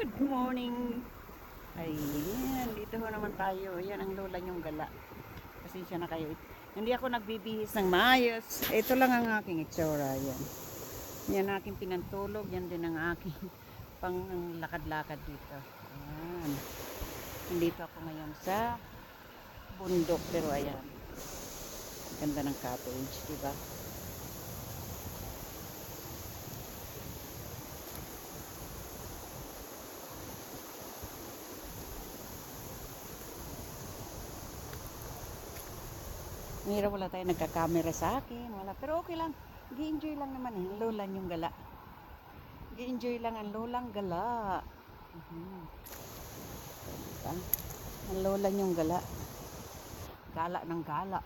Good morning! Ayan, dito ho naman tayo. Ayan ang lola niyong gala. Pasensya na kayo. Hindi ako nagbibihis ng maayos. Ito lang ang aking itsura. Ayan. Yan aking pinantulog. Yan din ang aking pang lakad-lakad dito. Ayan. Nandito ako ngayon sa bundok. Pero ayan. Ganda ng cottage, diba? Mahirap wala tayo nagka-camera sa akin. Wala. Pero okay lang. Gi-enjoy lang naman eh. Lola yung gala. Gi-enjoy lang ang lolang gala. Diba? Ang lola yung gala. Gala ng gala.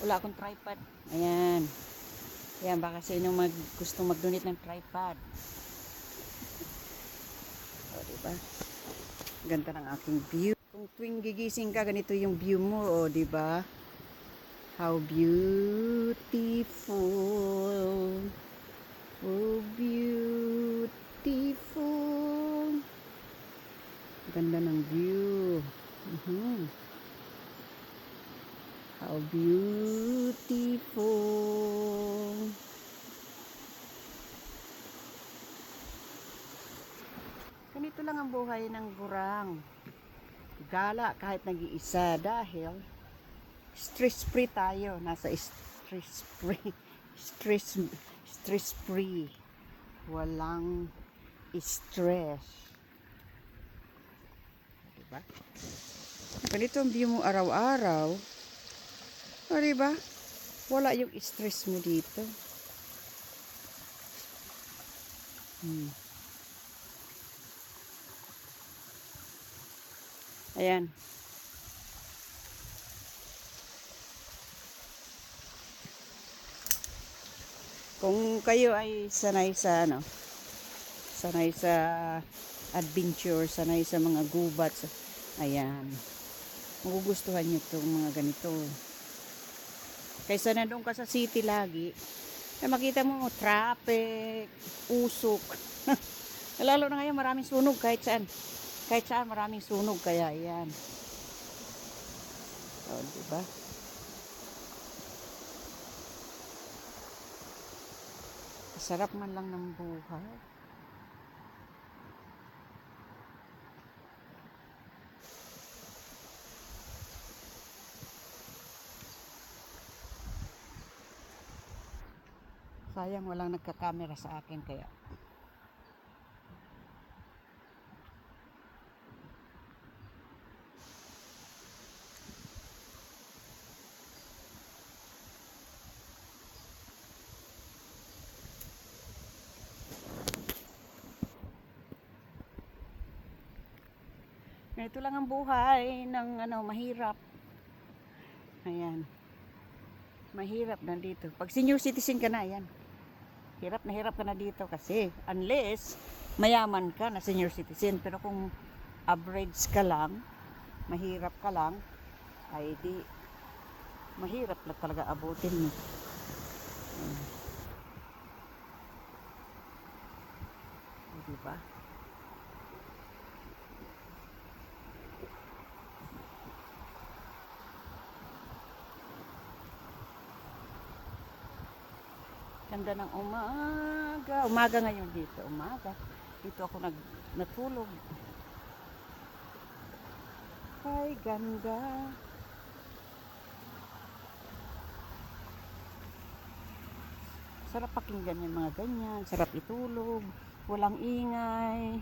Wala akong tripod. Ayan. Ayan, baka sa inyo gustong mag-donate ng tripod. O, diba? Ganda ng aking view. Kung tuwing gigising ka, ganito yung view mo, o, diba? How beautiful. Oh, beautiful. Ganda ng view. How beautiful. Ganito lang ang buhay ng gurang. Gala kahit nag-iisa dahil stress-free tayo. Nasa stress-free. Stress-free. Walang stress. Diba? Ganito ang view mo araw-araw. O, diba? Wala yung stress mo dito. Ayan. Kung kayo ay sanay sa adventure, sanay sa mga gubat, ayan. Magugustuhan nyo itong mga ganito. Kaysa na doon ka sa city lagi, eh, makita mo traffic, usok. Lalo na ngayon maraming sunog kahit saan. Kahit saan maraming sunog, kaya ayan. O, diba? Sarap man lang ng buhay. Sayang walang nagka-camera sa akin kaya. Ito lang ang buhay ng mahirap. Ayan. Mahirap na dito. Pag senior citizen ka na, ayan. Hirap ka na dito kasi unless mayaman ka na senior citizen, pero kung average ka lang, mahirap ka lang, ay di mahirap na talaga abutin mo. Diba? Ganda ng umaga. Umaga ngayon dito. Umaga. Dito ako natulog. Ay, ganda. Sarap pakinggan yung mga ganyan. Sarap itulog. Walang ingay.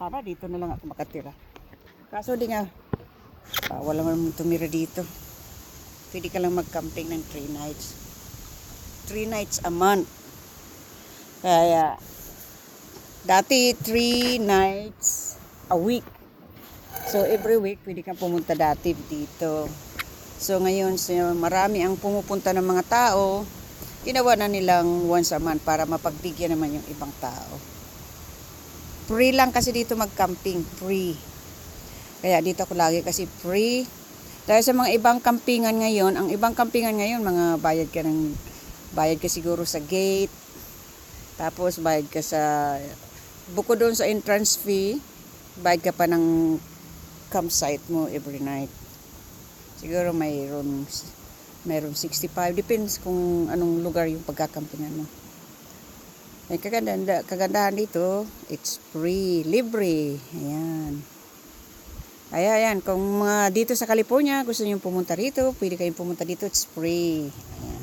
Sana dito na lang ako makatira. Kaso di nga, wala naman tumira dito. Pwede ka lang mag-camping ng 3 nights. 3 nights a month. Kaya, dati 3 nights a week. So, every week, pwede kang pumunta dati dito. So, ngayon, marami ang pumupunta ng mga tao. Ginawa na nilang once a month para mapagbigyan naman yung ibang tao. Free lang kasi dito mag-camping. Free. Kaya dito ako lagi kasi free. Dahil sa mga ibang campingan ngayon, ang ibang campingan ngayon, mga bayad ka siguro sa gate. Tapos bayad ka sa, bukod doon sa entrance fee, bayad ka pa ng campsite mo every night. Siguro mayroon 65. Depends kung anong lugar yung pagkakampingan mo. Ay, kagandahan dito, it's free, libre. Ayan. Ayan, kung mga dito sa California, gusto niyo pumunta rito, pwede kayong pumunta dito, it's free. Ayan.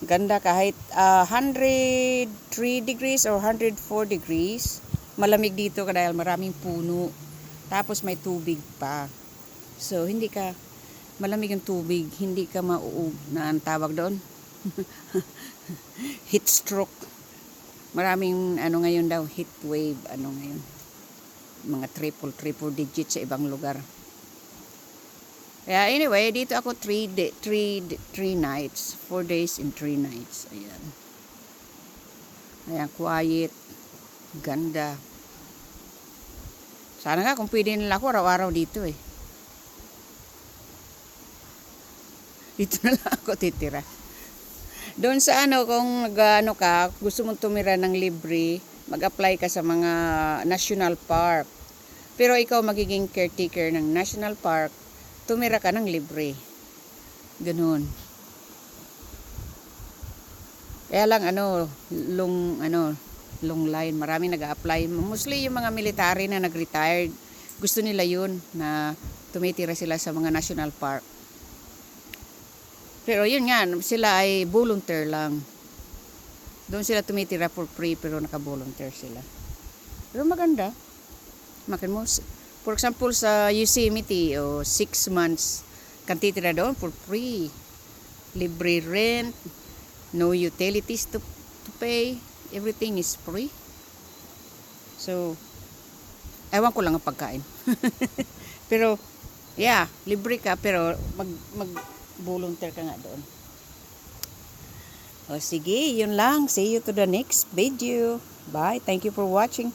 Ganda kahit 103 degrees or 104 degrees. Malamig dito dahil maraming puno. Tapos may tubig pa. So, malamig yung tubig, hindi ka mauug na ang tawag doon. Heat stroke. Maraming ngayon daw, heat wave, ngayon. Mga triple digit sa ibang lugar. Kaya anyway, dito ako 3 nights, 4 days and 3 nights. Ayan. Ayan, quiet, ganda. Sana nga kung pwede nila ako araw-araw dito eh. Dito na lang ako titira. Doon sa kung ka, gusto mong tumira ng libre, mag-apply ka sa mga national park. Pero ikaw magiging caretaker ng national park, tumira ka ng libre. Ganun. Kaya lang long line, marami nag-a-apply. Mostly yung mga military na nag-retired, gusto nila yun na tumitira sila sa mga national park. Pero yun nga, sila ay volunteer lang. Doon sila tumitira for free pero naka-volunteer sila. Pero maganda. For example, sa Yosemite, 6 months, kan titira doon for free. Libre rent, no utilities to pay. Everything is free. So, ewan ko lang ang pagkain. Pero, yeah, libre ka pero mag-volunteer ka nga doon. O sige, yun lang. See you to the next video. Bye. Thank you for watching.